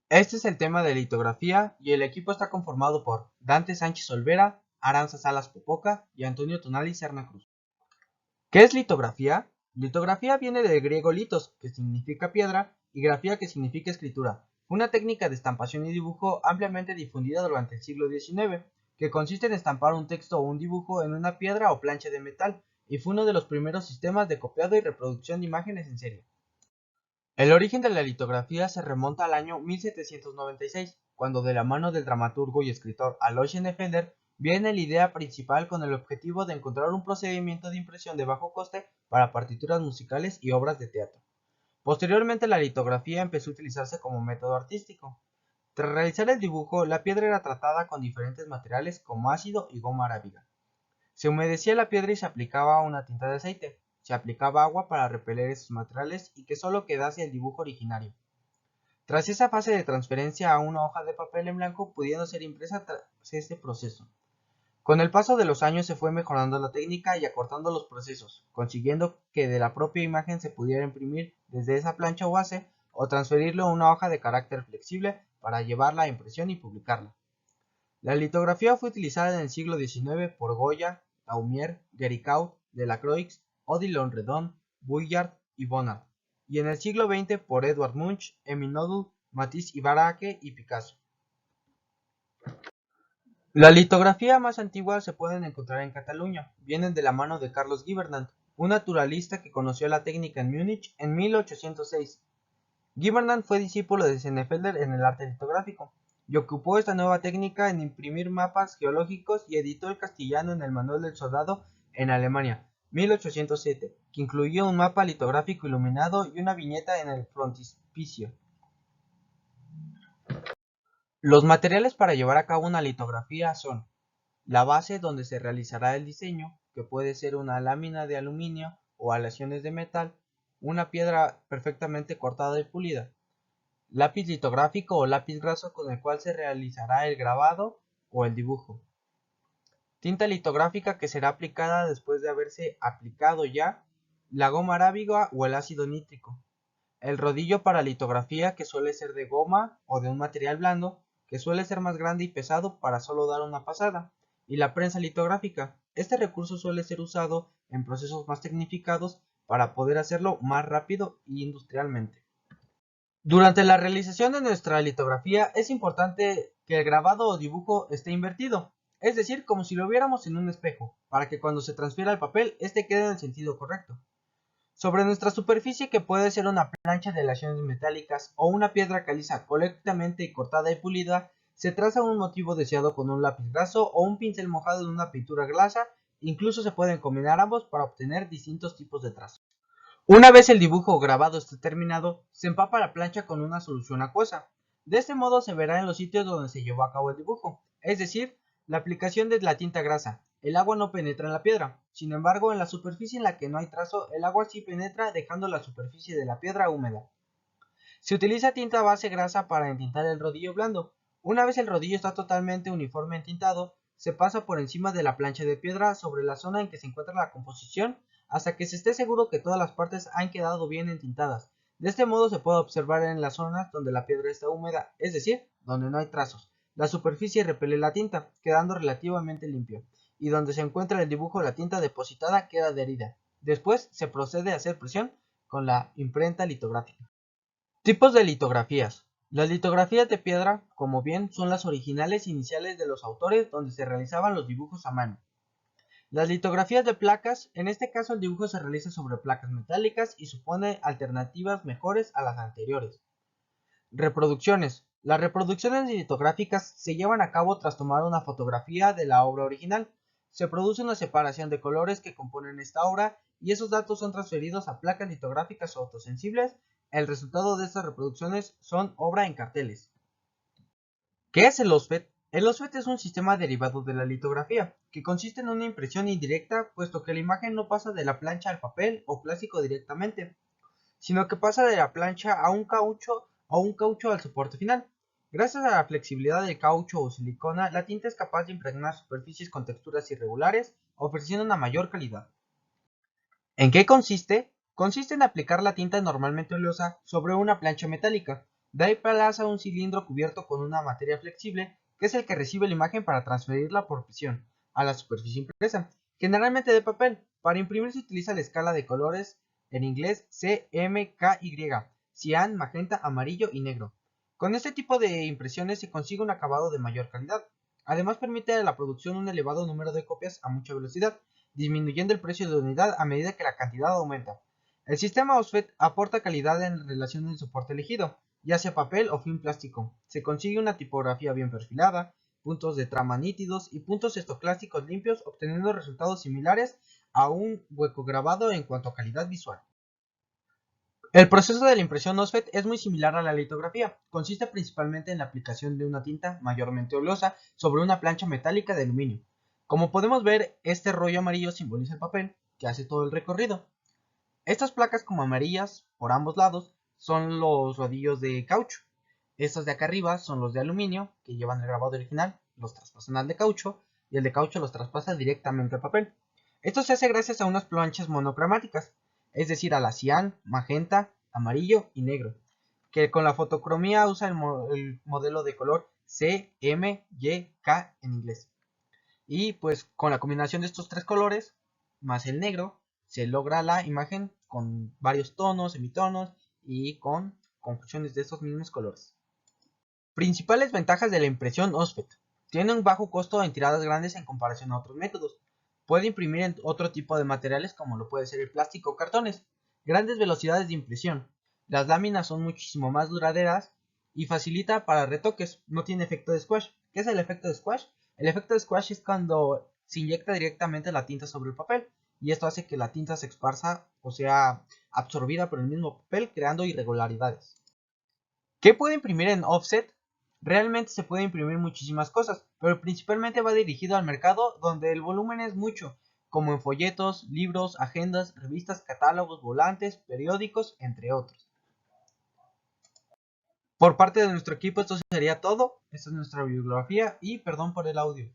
Este es el tema de litografía y el equipo está conformado por Dante Sánchez Olvera, Aranza Salas Popoca y Antonio Tonali Serna Cruz. ¿Qué es litografía? Litografía viene del griego litos, que significa piedra, y grafía, que significa escritura. Fue una técnica de estampación y dibujo ampliamente difundida durante el siglo XIX, que consiste en estampar un texto o un dibujo en una piedra o plancha de metal, y fue uno de los primeros sistemas de copiado y reproducción de imágenes en serie. El origen de la litografía se remonta al año 1796, cuando de la mano del dramaturgo y escritor Alois Schneffelder viene la idea principal con el objetivo de encontrar un procedimiento de impresión de bajo coste para partituras musicales y obras de teatro. Posteriormente la litografía empezó a utilizarse como método artístico. Tras realizar el dibujo, la piedra era tratada con diferentes materiales como ácido y goma arábiga. Se humedecía la piedra y se aplicaba una tinta de aceite. Se aplicaba agua para repeler esos materiales y que solo quedase el dibujo originario. Tras esa fase de transferencia a una hoja de papel en blanco, pudiendo ser impresa tras este proceso. Con el paso de los años se fue mejorando la técnica y acortando los procesos, consiguiendo que de la propia imagen se pudiera imprimir desde esa plancha o base o transferirlo a una hoja de carácter flexible para llevarla a impresión y publicarla. La litografía fue utilizada en el siglo XIX por Goya, Daumier, Géricault, Delacroix, Odilon Redon, Vuillard y Bonnard, y en el siglo XX por Edvard Munch, Émile Nodul, Matisse Ibaraque y Picasso. La litografía más antigua se pueden encontrar en Cataluña, vienen de la mano de Carlos Gibernat, un naturalista que conoció la técnica en Múnich en 1806. Gibernat fue discípulo de Schneffelder en el arte litográfico, y ocupó esta nueva técnica en imprimir mapas geológicos y editó el castellano en el Manual del Soldado en Alemania, 1807, que incluía un mapa litográfico iluminado y una viñeta en el frontispicio. Los materiales para llevar a cabo una litografía son la base donde se realizará el diseño, que puede ser una lámina de aluminio o aleaciones de metal, una piedra perfectamente cortada y pulida, lápiz litográfico o lápiz graso con el cual se realizará el grabado o el dibujo, tinta litográfica que será aplicada después de haberse aplicado ya la goma arábiga o el ácido nítrico, el rodillo para litografía que suele ser de goma o de un material blando que suele ser más grande y pesado para solo dar una pasada, y la prensa litográfica. Este recurso suele ser usado en procesos más tecnificados para poder hacerlo más rápido e industrialmente. Durante la realización de nuestra litografía es importante que el grabado o dibujo esté invertido, es decir, como si lo viéramos en un espejo, para que cuando se transfiera al papel, este quede en el sentido correcto. Sobre nuestra superficie, que puede ser una plancha de aleaciones metálicas o una piedra caliza correctamente cortada y pulida, se traza un motivo deseado con un lápiz graso o un pincel mojado en una pintura glasa, incluso se pueden combinar ambos para obtener distintos tipos de trazos. Una vez el dibujo o grabado esté terminado, se empapa la plancha con una solución acuosa. De este modo se verá en los sitios donde se llevó a cabo el dibujo, es decir, la aplicación de la tinta grasa. El agua no penetra en la piedra, sin embargo en la superficie en la que no hay trazo, el agua sí penetra dejando la superficie de la piedra húmeda. Se utiliza tinta base grasa para entintar el rodillo blando. Una vez el rodillo está totalmente uniforme entintado, se pasa por encima de la plancha de piedra sobre la zona en que se encuentra la composición hasta que se esté seguro que todas las partes han quedado bien entintadas. De este modo se puede observar en las zonas donde la piedra está húmeda, es decir, donde no hay trazos. La superficie repele la tinta, quedando relativamente limpio, y donde se encuentra el dibujo la tinta depositada queda adherida. Después se procede a hacer presión con la imprenta litográfica. Tipos de litografías. Las litografías de piedra, como bien, son las originales iniciales de los autores donde se realizaban los dibujos a mano. Las litografías de placas, en este caso el dibujo se realiza sobre placas metálicas y supone alternativas mejores a las anteriores. Reproducciones. Las reproducciones litográficas se llevan a cabo tras tomar una fotografía de la obra original. Se produce una separación de colores que componen esta obra y esos datos son transferidos a placas litográficas autosensibles. El resultado de estas reproducciones son obra en carteles. ¿Qué es el OSFET? El OSFET es un sistema derivado de la litografía, que consiste en una impresión indirecta, puesto que la imagen no pasa de la plancha al papel o plástico directamente, sino que pasa de la plancha a un caucho al soporte final. Gracias a la flexibilidad del caucho o silicona, la tinta es capaz de impregnar superficies con texturas irregulares, ofreciendo una mayor calidad. ¿En qué consiste? Consiste en aplicar la tinta normalmente oleosa sobre una plancha metálica, De ahí pasa un cilindro cubierto con una materia flexible, que es el que recibe la imagen para transferirla por presión a la superficie impresa, generalmente de papel. Para imprimir se utiliza la escala de colores, en inglés CMKY, cian, magenta, amarillo y negro. Con este tipo de impresiones se consigue un acabado de mayor calidad. Además permite a la producción un elevado número de copias a mucha velocidad, disminuyendo el precio de la unidad a medida que la cantidad aumenta. El sistema OSFET aporta calidad en relación al soporte elegido, ya sea papel o film plástico. Se consigue una tipografía bien perfilada, puntos de trama nítidos y puntos estocásticos limpios, obteniendo resultados similares a un hueco grabado en cuanto a calidad visual. El proceso de la impresión OSFET es muy similar a la litografía. Consiste principalmente en la aplicación de una tinta mayormente oleosa sobre una plancha metálica de aluminio. Como podemos ver, este rollo amarillo simboliza el papel, que hace todo el recorrido. Estas placas como amarillas por ambos lados son los rodillos de caucho. Estos de acá arriba son los de aluminio, que llevan el grabado original, los traspasan al de caucho, y el de caucho los traspasa directamente al papel. Esto se hace gracias a unas planchas monocromáticas, es decir, a la cian, magenta, amarillo y negro, que con la fotocromía usa el modelo de color CMYK en inglés. Y pues con la combinación de estos tres colores, más el negro, se logra la imagen con varios tonos, semitonos y con conjunciones de estos mismos colores. Principales ventajas de la impresión OSFET. Tiene un bajo costo en tiradas grandes en comparación a otros métodos. Puede imprimir en otro tipo de materiales como lo puede ser el plástico o cartones. Grandes velocidades de impresión. Las láminas son muchísimo más duraderas y facilita para retoques. No tiene efecto de squash. ¿Qué es el efecto de squash? El efecto de squash es cuando se inyecta directamente la tinta sobre el papel y esto hace que la tinta se esparza o sea absorbida por el mismo papel creando irregularidades. ¿Qué puede imprimir en offset? Realmente se puede imprimir muchísimas cosas, pero principalmente va dirigido al mercado donde el volumen es mucho, como en folletos, libros, agendas, revistas, catálogos, volantes, periódicos, entre otros. Por parte de nuestro equipo esto sería todo. Esta es nuestra bibliografía y perdón por el audio.